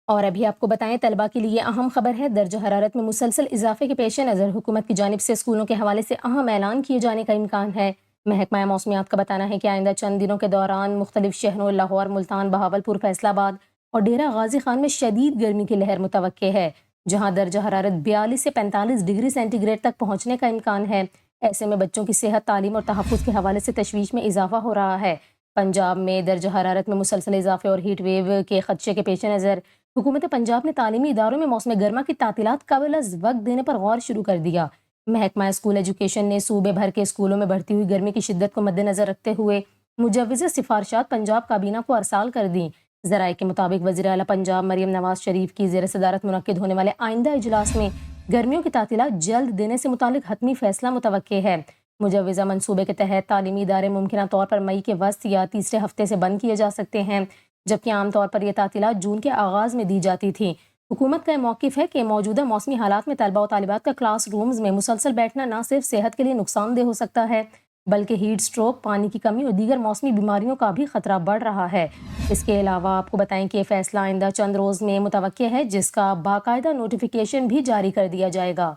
اور ابھی آپ کو بتائیں طلبہ کے لیے اہم خبر ہے، درجہ حرارت میں مسلسل اضافے کے پیش نظر حکومت کی جانب سے اسکولوں کے حوالے سے اہم اعلان کیے جانے کا امکان ہے۔ محکمہ موسمیات کا بتانا ہے کہ آئندہ چند دنوں کے دوران مختلف شہروں لاہور، ملتان، بہاولپور، فیصل آباد اور ڈیرہ غازی خان میں شدید گرمی کی لہر متوقع ہے، جہاں درجہ حرارت 42 سے 45 ڈگری سینٹی گریڈ تک پہنچنے کا امکان ہے۔ ایسے میں بچوں کی صحت، تعلیم اور تحفظ کے حوالے سے تشویش میں اضافہ ہو رہا ہے۔ پنجاب میں درجہ حرارت میں مسلسل اضافے اور ہیٹ ویو کے خدشے کے پیش نظر حکومت پنجاب نے تعلیمی اداروں میں موسم گرما کی تعطیلات قبل از وقت دینے پر غور شروع کر دیا۔ محکمہ اسکول ایجوکیشن نے صوبے بھر کے اسکولوں میں بڑھتی ہوئی گرمی کی شدت کو مد نظر رکھتے ہوئے مجوزہ سفارشات پنجاب کابینہ کو ارسال کر دیں۔ ذرائع کے مطابق وزیر اعلیٰ پنجاب مریم نواز شریف کی زیر صدارت منعقد ہونے والے آئندہ اجلاس میں گرمیوں کی تعطیلات جلد دینے سے متعلق حتمی فیصلہ متوقع ہے۔ مجوزہ منصوبے کے تحت تعلیمی ادارے ممکنہ طور پر مئی کے وسط یا تیسرے ہفتے سے بند کیے جا سکتے ہیں، جبکہ عام طور پر یہ تعطیلات جون کے آغاز میں دی جاتی تھیں۔ حکومت کا یہ موقف ہے کہ موجودہ موسمی حالات میں طلبہ و طالبات کا کلاس رومز میں مسلسل بیٹھنا نہ صرف صحت کے لیے نقصان دہ ہو سکتا ہے، بلکہ ہیٹ سٹروک، پانی کی کمی اور دیگر موسمی بیماریوں کا بھی خطرہ بڑھ رہا ہے۔ اس کے علاوہ آپ کو بتائیں کہ یہ فیصلہ آئندہ چند روز میں متوقع ہے، جس کا باقاعدہ نوٹیفیکیشن بھی جاری کر دیا جائے گا۔